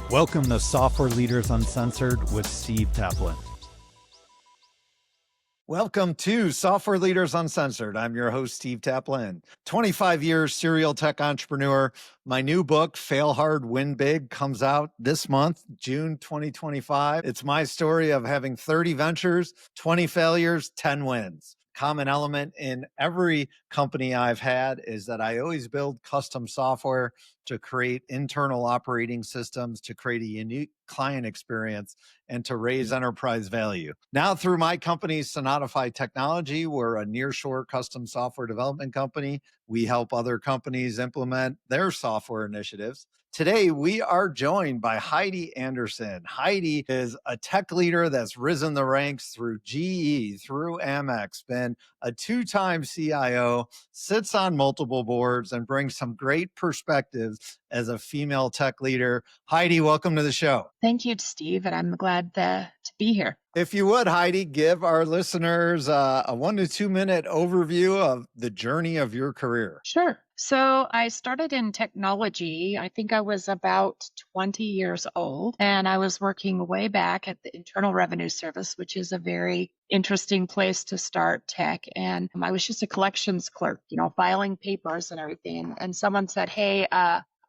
Welcome to Software Leaders Uncensored with Steve Taplin. Welcome to Software Leaders Uncensored. I'm your host, Steve Taplin. 25 years serial tech entrepreneur. My new book, Fail Hard, Win Big, comes out this month, June 2025. It's my story of having 30 ventures, 20 failures, 10 wins. Common element in every company I've had is that I always build custom software to create internal operating systems, to create a unique client experience, and to raise enterprise value. Now, through my company, Sonatify Technology, we're a nearshore custom software development company. We help other companies implement their software initiatives. Today, we are joined by Heidi Anderson. Heidi is a tech leader that's risen the ranks through GE, through Amex, been a two-time CIO, sits on multiple boards, and brings some great perspectives as a female tech leader. Heidi, welcome to the show. Thank you, Steve, and I'm glad to be here. If you would, Heidi, give our listeners a 1 to 2 minute overview of the journey of your career. Sure. So I started in technology. I think I was about 20 years old, and I was working way back at the Internal Revenue Service, which is a very interesting place to start tech. And I was just a collections clerk, filing papers and everything. And someone said, hey,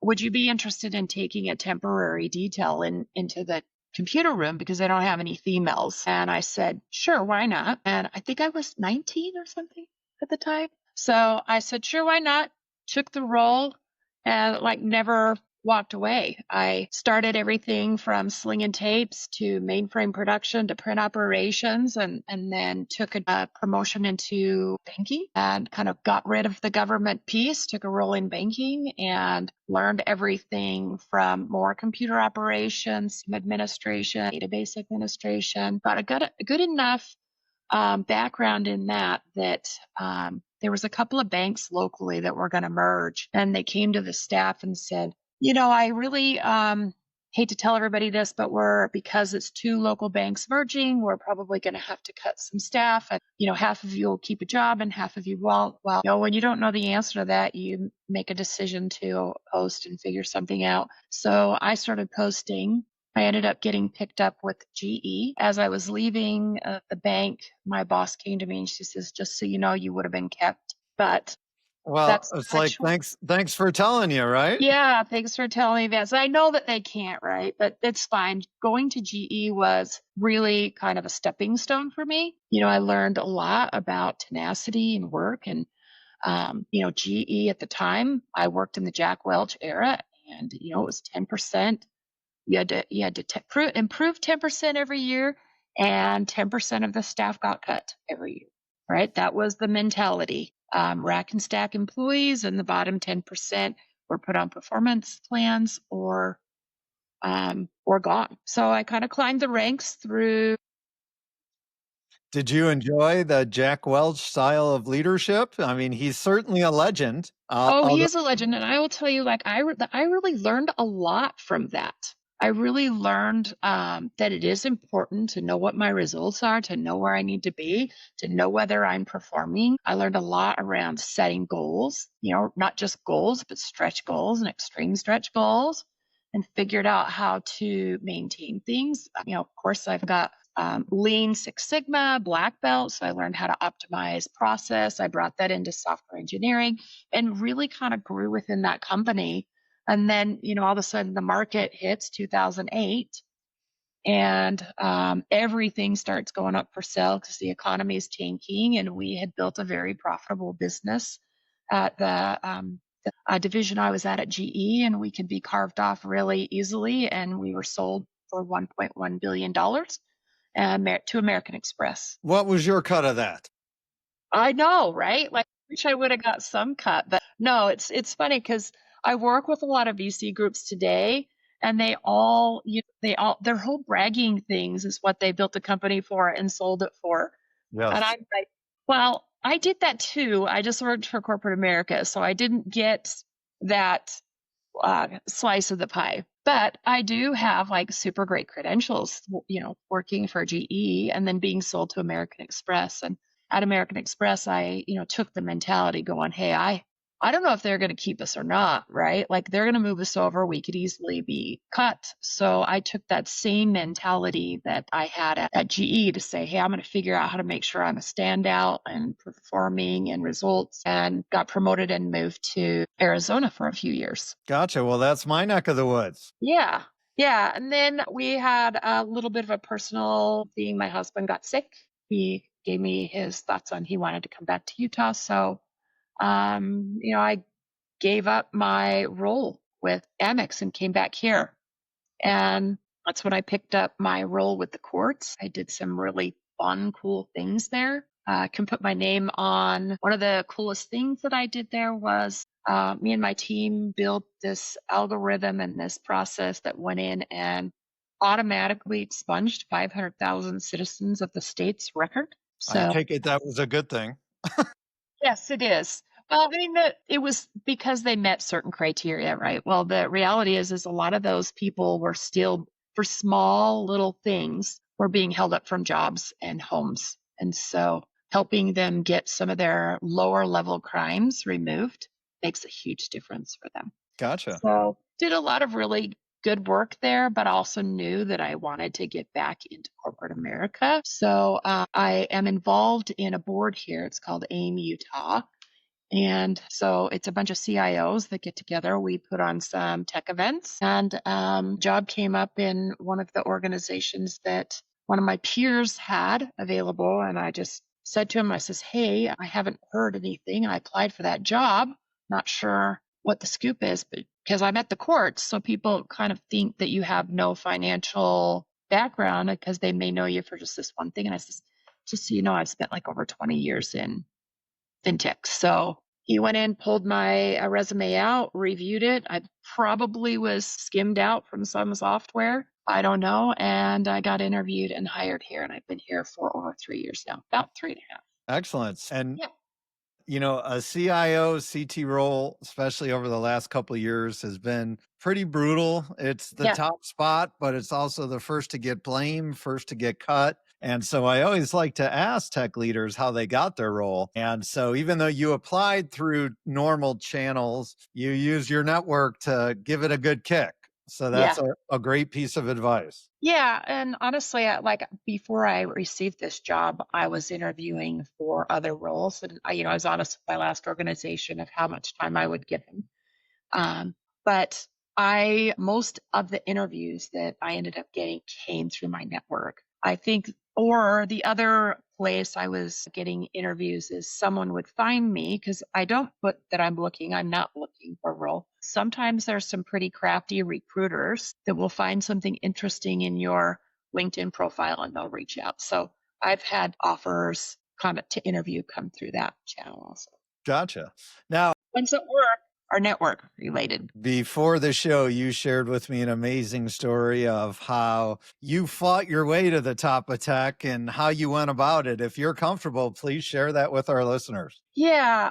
would you be interested in taking a temporary detail into the computer room because they don't have any females? And I said, sure, why not? And I think I was 19 or something at the time. So I said, sure, why not? Took the role and never walked away. I started everything from slinging tapes to mainframe production to print operations, and then took a promotion into banking and kind of got rid of the government piece, took a role in banking and learned everything from more computer operations, administration, database administration. Got a good enough background in that there was a couple of banks locally that were going to merge, and they came to the staff and said, I really hate to tell everybody this, but because it's two local banks merging, we're probably going to have to cut some staff, and half of you will keep a job and half of you won't. Well, when you don't know the answer to that, you make a decision to post and figure something out. So I started posting. I ended up getting picked up with GE. As I was leaving the bank, my boss came to me and she says, just so you know, you would have been kept. But well, it's like, thanks for telling you, right? Yeah, thanks for telling me that. So I know that they can't, right? But it's fine. Going to GE was really kind of a stepping stone for me. I learned a lot about tenacity and work. And, GE at the time, I worked in the Jack Welch era, and, it was 10%. You had to improve 10% every year, and 10% of the staff got cut every year, right? That was the mentality. Rack and stack employees, and the bottom 10% were put on performance plans or gone. So I kind of climbed the ranks through. Did you enjoy the Jack Welch style of leadership? I mean, he's certainly a legend. He is a legend. And I will tell you, I really learned a lot from that. I really learned that it is important to know what my results are, to know where I need to be, to know whether I'm performing. I learned a lot around setting goals, not just goals, but stretch goals and extreme stretch goals, and figured out how to maintain things. Of course, I've got Lean Six Sigma, black belt. So I learned how to optimize process. I brought that into software engineering and really kind of grew within that company. And then, all of a sudden the market hits 2008 and everything starts going up for sale because the economy is tanking. And we had built a very profitable business at the division I was at GE, and we could be carved off really easily. And we were sold for $1.1 billion to American Express. What was your cut of that? I know, right? I wish I would have got some cut, but no, it's funny because I work with a lot of VC groups today, and their whole bragging things is what they built the company for and sold it for. Yes. And I'm like, well, I did that too. I just worked for corporate America, so I didn't get that slice of the pie. But I do have super great credentials, working for GE and then being sold to American Express. And at American Express, I, took the mentality going, hey, I don't know if they're going to keep us or not, right? Like they're going to move us over. We could easily be cut. So I took that same mentality that I had at GE to say, hey, I'm going to figure out how to make sure I'm a standout and performing and results, and got promoted and moved to Arizona for a few years. Gotcha. Well, that's my neck of the woods. Yeah. Yeah. And then we had a little bit of a personal thing. My husband got sick. He gave me his thoughts on he wanted to come back to Utah. So, I gave up my role with Amex and came back here. And that's when I picked up my role with the courts. I did some really fun, cool things there. I can put my name on. One of the coolest things that I did there was me and my team built this algorithm and this process that went in and automatically expunged 500,000 citizens of the state's record. I So take it that was a good thing. yes, it is. Well, I mean, it was because they met certain criteria, right? Well, the reality is a lot of those people were still, for small little things, were being held up from jobs and homes. And so helping them get some of their lower level crimes removed makes a huge difference for them. Gotcha. So did a lot of really good work there, but also knew that I wanted to get back into corporate America. So I am involved in a board here. It's called AIM Utah. And so it's a bunch of CIOs that get together. We put on some tech events, and job came up in one of the organizations that one of my peers had available. And I just said to him, I says, hey, I haven't heard anything. I applied for that job. Not sure what the scoop is, but because I'm at the courts, so people kind of think that you have no financial background because they may know you for just this one thing. And I says, just so you know, I've spent like over 20 years in fintech. So he went in, pulled my resume out, reviewed it. I probably was skimmed out from some software. I don't know. And I got interviewed and hired here. And I've been here for over 3 years now, about 3.5. Excellent. And Yeah. a CIO, CT role, especially over the last couple of years, has been pretty brutal. It's the Yeah. top spot, but it's also the first to get blamed, first to get cut. And so I always like to ask tech leaders how they got their role. And so even though you applied through normal channels, you use your network to give it a good kick. So Yeah. that's a great piece of advice. Yeah, and honestly, like before I received this job, I was interviewing for other roles, and I was honest with my last organization of how much time I would give them. But most of the interviews that I ended up getting came through my network. I think, or the other place I was getting interviews is someone would find me because I don't put that I'm not looking for a role. Sometimes there's some pretty crafty recruiters that will find something interesting in your LinkedIn profile and they'll reach out. So I've had offers come to interview come through that channel also. Gotcha. Now, Ones that work are network related. before the show, you shared with me an amazing story of how you fought your way to the top of tech and how you went about it. If you're comfortable, please share that with our listeners. Yeah,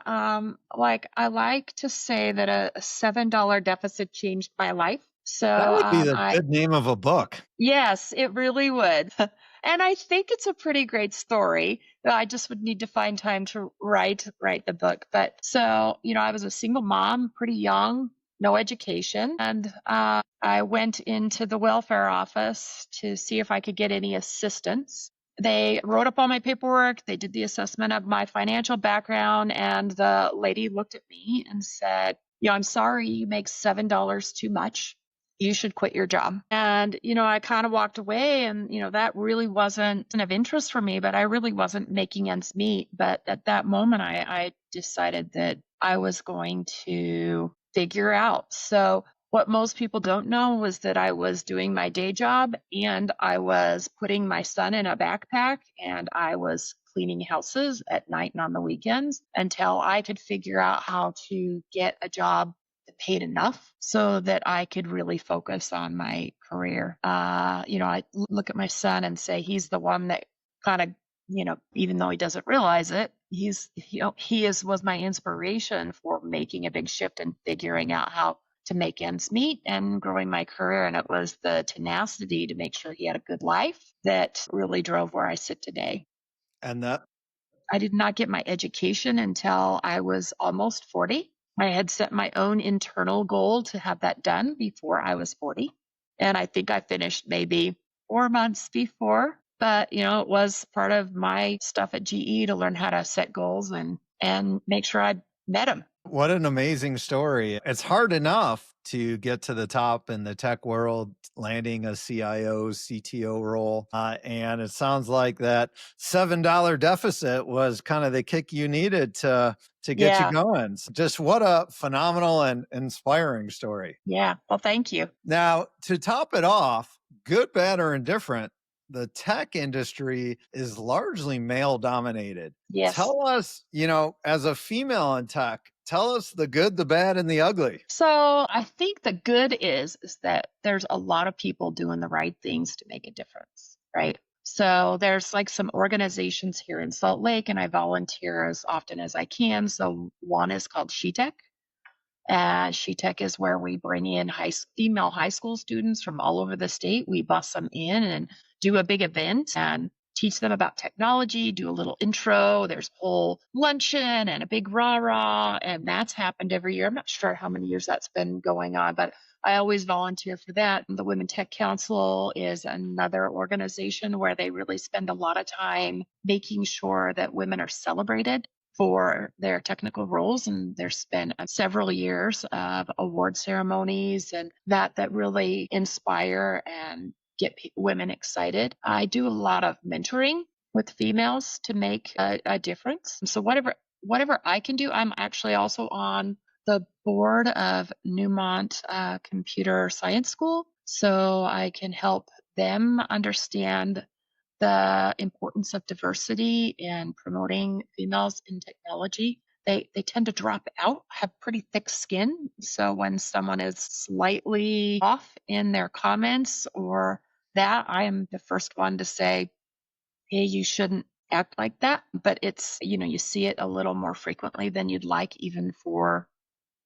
like I like to say that a $7 deficit changed my life. So That would be the good name of a book. yes, it really would. And I think it's a pretty great story. I just would need to find time to write the book. But so, I was a single mom, pretty young, no education. And I went into the welfare office to see if I could get any assistance. They wrote up all my paperwork. They did the assessment of my financial background. And the lady looked at me and said, I'm sorry, you make $7 too much. You should quit your job. And, I kind of walked away and, that really wasn't of interest for me, but I really wasn't making ends meet. But at that moment, I decided that I was going to figure out. So what most people don't know was that I was doing my day job and I was putting my son in a backpack and I was cleaning houses at night and on the weekends until I could figure out how to get a job that paid enough so that I could really focus on my career. I look at my son and say he's the one that kind of, even though he doesn't realize it, was my inspiration for making a big shift and figuring out how to make ends meet and growing my career. And it was the tenacity to make sure he had a good life that really drove where I sit today. And that I did not get my education until I was almost 40. I had set my own internal goal to have that done before I was 40. And I think I finished maybe 4 months before. But, it was part of my stuff at GE to learn how to set goals and make sure I met them. What an amazing story. It's hard enough to get to the top in the tech world, landing a CIO, CTO role. And it sounds like that $7 deficit was kind of the kick you needed to get you Yeah. going. Just what a phenomenal and inspiring story. Yeah. Well, thank you. Now, to top it off, good, bad, or indifferent, the tech industry is largely male dominated. Yes. Tell us, as a female in tech, tell us the good, the bad, and the ugly. So I think the good is that there's a lot of people doing the right things to make a difference, right? So there's like some organizations here in Salt Lake, and I volunteer as often as I can. So one is called SheTech. And SheTech is where we bring in female high school students from all over the state. We bus them in and do a big event and teach them about technology, do a little intro. There's a whole luncheon and a big rah-rah. And that's happened every year. I'm not sure how many years that's been going on, but I always volunteer for that. The Women Tech Council is another organization where they really spend a lot of time making sure that women are celebrated for their technical roles. And there's been several years of award ceremonies and that really inspire and get women excited. I do a lot of mentoring with females to make a difference. So whatever I can do, I'm actually also on the board of Newmont Computer Science School. So I can help them understand the importance of diversity and promoting females in technology. They tend to drop out, have pretty thick skin. So when someone is slightly off in their comments or that, I am the first one to say, hey, you shouldn't act like that. But it's, you see it a little more frequently than you'd like, even for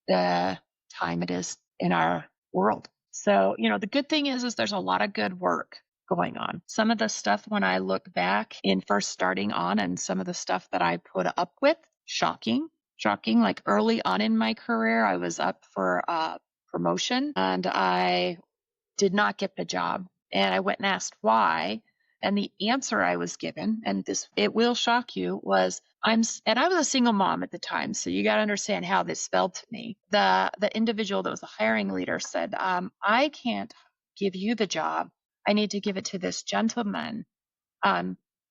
the time it is in our world. So, the good thing is there's a lot of good work going on. Some of the stuff when I look back in first starting on and some of the stuff that I put up with, shocking. Like early on in my career, I was up for a promotion and I did not get the job. And I went and asked why. And the answer I was given, and it will shock you, was and I was a single mom at the time, so you got to understand how this felt to me. The individual that was the hiring leader said, I can't give you the job. I need to give it to this gentleman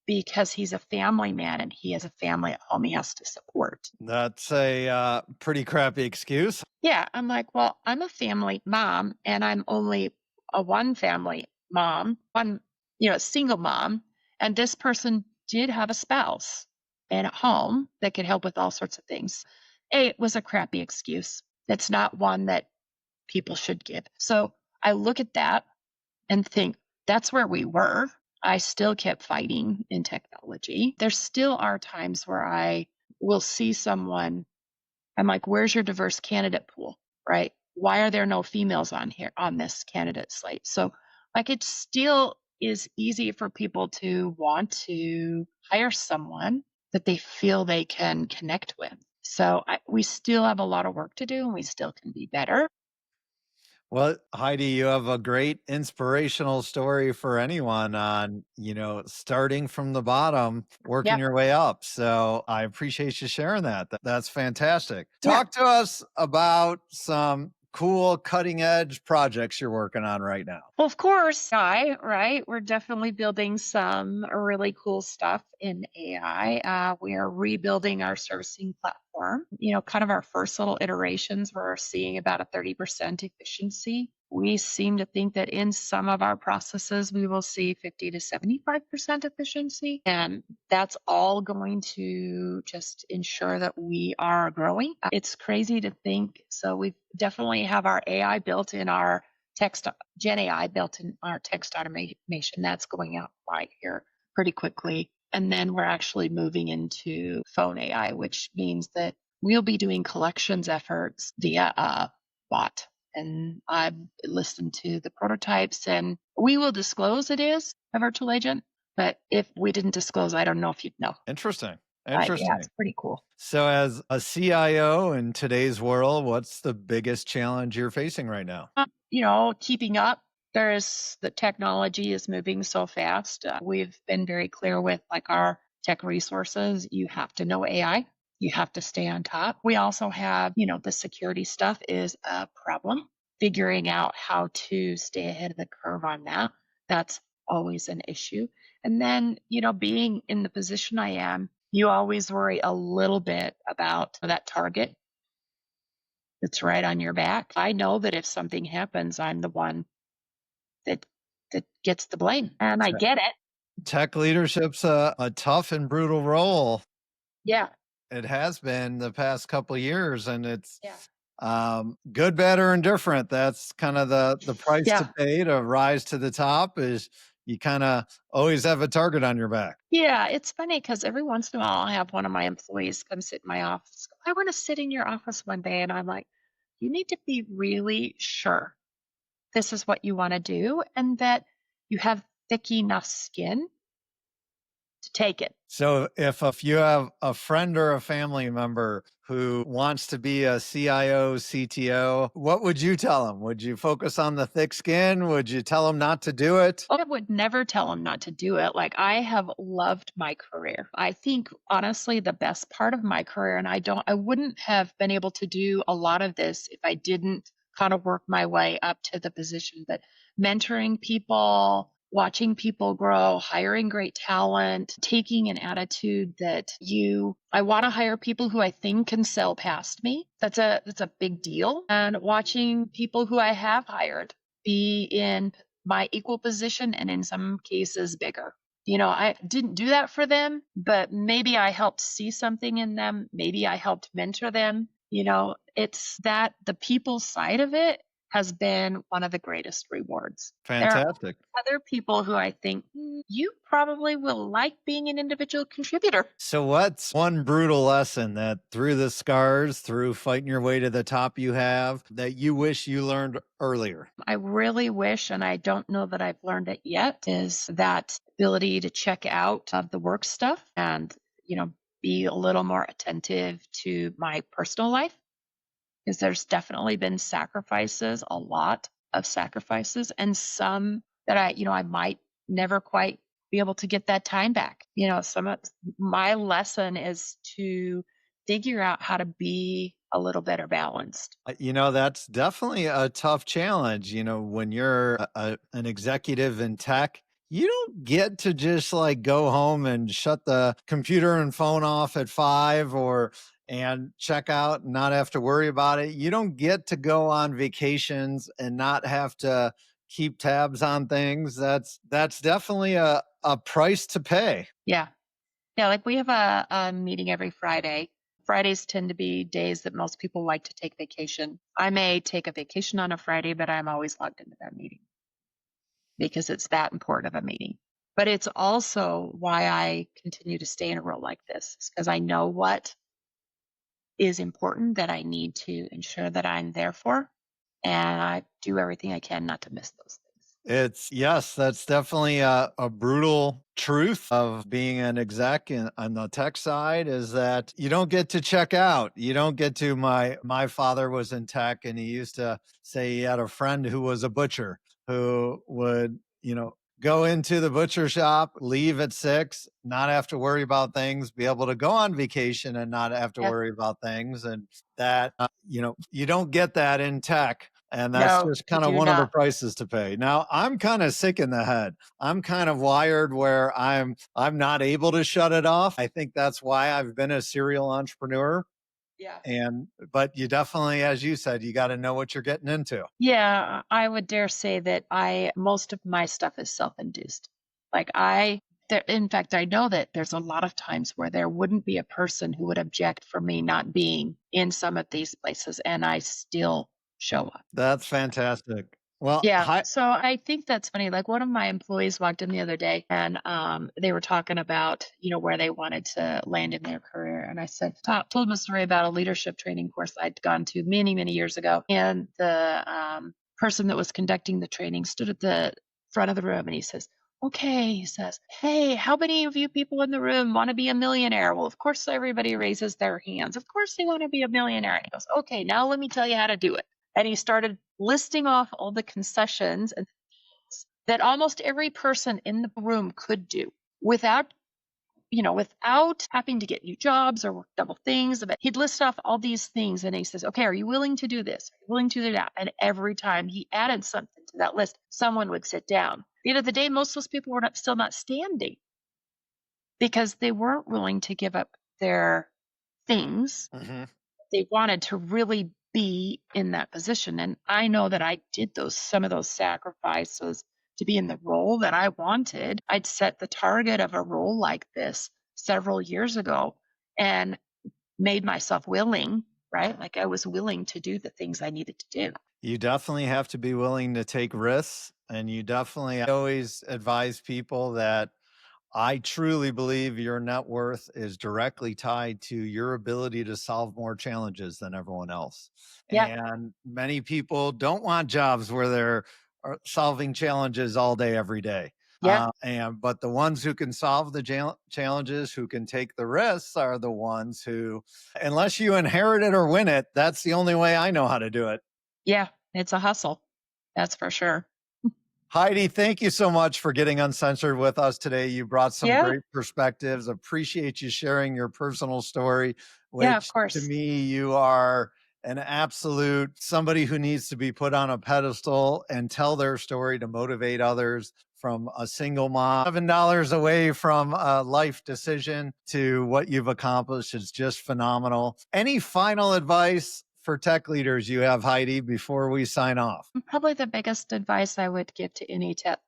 because he's a family man and he has a family at home he has to support. That's a pretty crappy excuse. Yeah, I'm like, well, I'm a family mom and I'm only a one family mom, a single mom. And this person did have a spouse and at home that could help with all sorts of things. It was a crappy excuse. It's not one that people should give. So I look at that and think that's where we were. I still kept fighting in technology. There still are times where I will see someone. I'm like, where's your diverse candidate pool, right? Why are there no females on this candidate slate? So like it still is easy for people to want to hire someone that they feel they can connect with. So we still have a lot of work to do and we still can be better. Well, Heidi, you have a great inspirational story for anyone on, starting from the bottom, working Yep. your way up. So I appreciate you sharing that. That's fantastic. Yeah. Talk to us about some cool cutting edge projects you're working on right now. Well, of course, AI, right? We're definitely building some really cool stuff in AI. We are rebuilding our servicing platform. Kind of our first little iterations, we're seeing about a 30% efficiency. We seem to think that in some of our processes, we will see 50 to 75% efficiency. And that's all going to just ensure that we are growing. It's crazy to think. So we definitely have our AI built in our Gen AI built in our text automation. That's going out right here pretty quickly. And then we're actually moving into phone AI, which means that we'll be doing collections efforts via a bot. And I've listened to the prototypes and we will disclose it is a virtual agent. But if we didn't disclose, I don't know if you'd know. Interesting. But yeah, it's Interesting. pretty cool. So, as a CIO in today's world, what's the biggest challenge you're facing right now? Keeping up. The technology is moving so fast. We've been very clear with like our tech resources. You have to know AI. You have to stay on top. We also have, the security stuff is a problem. Figuring out how to stay ahead of the curve on that. That's always an issue. And then, being in the position I am, you always worry a little bit about that target that's right on your back. I know that if something happens, I'm the one that that gets the blame, and I Te- get it. Tech leadership's a tough and brutal role. Yeah, It has been the past couple years, and it's yeah, good, bad, or indifferent. That's kind of the price to yeah, pay to rise to the top. Is you kind of always have a target on your back. yeah. It's funny because every once in a while, I'll have one of my employees come sit in my office. I want to sit in your office one day, and I'm like, you need to be really sure this is what you want to do, and that you have thick enough skin to take it. So if you have a friend or a family member who wants to be a CIO, CTO, what would you tell them? Would you focus on the thick skin? Would you tell them not to do it? I would never tell them not to do it. Like, I have loved my career. I think honestly the best part of my career, and I wouldn't have been able to do a lot of this if I didn't kind of work my way up to the position. But mentoring people, watching people grow, hiring great talent, taking an attitude that I want to hire people who I think can sell past me. That's a big deal. And watching people who I have hired be in my equal position, and in some cases bigger. I didn't do that for them, but maybe I helped see something in them. Maybe I helped mentor them. It's that the people side of it has been one of the greatest rewards. There are Fantastic. other people who I think you probably will like being an individual contributor. So, what's one brutal lesson that through the scars, through fighting your way to the top, you have that you wish you learned earlier? I really wish, and I don't know that I've learned it yet, is that ability to check out of the work stuff and, be a little more attentive to my personal life. Because there's definitely been sacrifices, a lot of sacrifices, and some that I might never quite be able to get that time back. Some of my lesson is to figure out how to be a little better balanced. That's definitely a tough challenge. When you're an executive in tech, you don't get to just like go home and shut the computer and phone off at 5 or and check out and not have to worry about it. You don't get to go on vacations and not have to keep tabs on things. That's definitely a price to pay. Yeah. Yeah, like we have a meeting every Friday. Fridays tend to be days that most people like to take vacation. I may take a vacation on a Friday, but I'm always logged into that meeting because it's that important of a meeting. But it's also why I continue to stay in a role like this, because I know what is important that I need to ensure that I'm there for. And I do everything I can not to miss those things. Yes, that's definitely a brutal truth of being an exec on the tech side is that you don't get to check out. You don't get to my father was in tech and he used to say he had a friend who was a butcher who would, go into the butcher shop, leave at 6, not have to worry about things, be able to go on vacation and not have to Yeah. worry about things. And that, you don't get that in tech. And that's No, just you kind of do one of the not. prices to pay. Now, I'm kind of sick in the head. I'm kind of wired where I'm not able to shut it off. I think that's why I've been a serial entrepreneur. Yeah. But you definitely, as you said, you got to know what you're getting into. Yeah, I would dare say that most of my stuff is self-induced. Like in fact, I know that there's a lot of times where there wouldn't be a person who would object for me not being in some of these places, and I still show up. That's fantastic. Well, Yeah, hi. so I think that's funny. Like one of my employees walked in the other day, and they were talking about where they wanted to land in their career, and I told them a story about a leadership training course I'd gone to many years ago, and the person that was conducting the training stood at the front of the room, and he says, Okay, he says, hey, how many of you people in the room want to be a millionaire? Well, of course, everybody raises their hands. Of course, they want to be a millionaire. And he goes, okay, now let me tell you how to do it. And he started listing off all the concessions and things that almost every person in the room could do without without having to get new jobs or work double things. But he'd list off all these things and he says, okay, are you willing to do this? Are you willing to do that? And every time he added something to that list, someone would sit down. At the end of the day, most of those people were still not standing because they weren't willing to give up their things. Mhm. They wanted to really be in that position. And I know that I did some of those sacrifices to be in the role that I wanted. I'd set the target of a role like this several years ago and made myself willing, right? Like I was willing to do the things I needed to do. You definitely have to be willing to take risks. And you definitely, I always advise people that I truly believe your net worth is directly tied to your ability to solve more challenges than everyone else. Yeah. And many people don't want jobs where they're solving challenges all day, every day. Yeah. But the ones who can solve the challenges, who can take the risks, are the ones who, unless you inherit it or win it, that's the only way I know how to do it. Yeah. It's a hustle. That's for sure. Heidi, thank you so much for getting uncensored with us today. You brought some Yeah. great perspectives. Appreciate you sharing your personal story, Yeah, of which to course. me, you are an absolute somebody who needs to be put on a pedestal and tell their story to motivate others. From a single mom, $7 away from a life decision to what you've accomplished is just phenomenal. Any final advice for tech leaders you have, Heidi, before we sign off? Probably the biggest advice I would give to any tech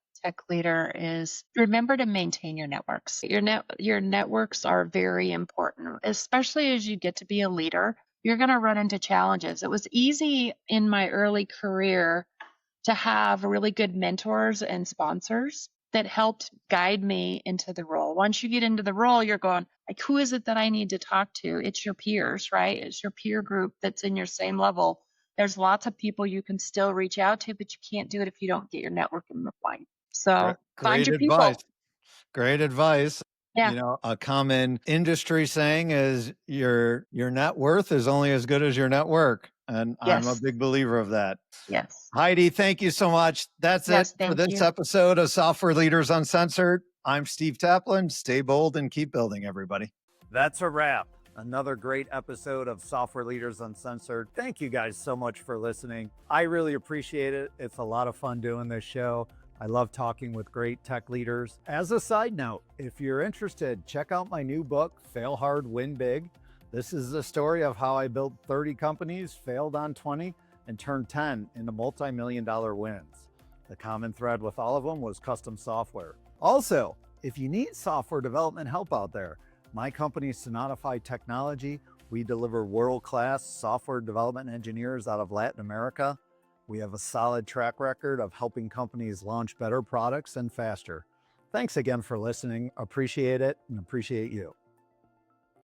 leader is remember to maintain your networks. Your networks are very important, especially as you get to be a leader. You're going to run into challenges. It was easy in my early career to have really good mentors and sponsors that helped guide me into the role. Once you get into the role, you're going, like, who is it that I need to talk to? It's your peers, right? It's your peer group that's in your same level. There's lots of people you can still reach out to, but you can't do it if you don't get your network in line. So find Great your advice. people. Great advice. Yeah. You know, a common industry saying is your net worth is only as good as your network. And I'm a Yes. big believer of that. Yes. Heidi, thank you so much. That's it Yes. for Thank this you. episode of Software Leaders Uncensored. I'm Steve Taplin. Stay bold and keep building, everybody. That's a wrap. Another great episode of Software Leaders Uncensored. Thank you guys so much for listening. I really appreciate it. It's a lot of fun doing this show. I love talking with great tech leaders. As a side note, if you're interested, check out my new book, Fail Hard, Win Big. This is the story of how I built 30 companies, failed on 20, and turned 10 into multi-million-dollar wins. The common thread with all of them was custom software. Also, if you need software development help out there, my company, Sonatify Technology, we deliver world-class software development engineers out of Latin America. We have a solid track record of helping companies launch better products and faster. Thanks again for listening. Appreciate it and appreciate you.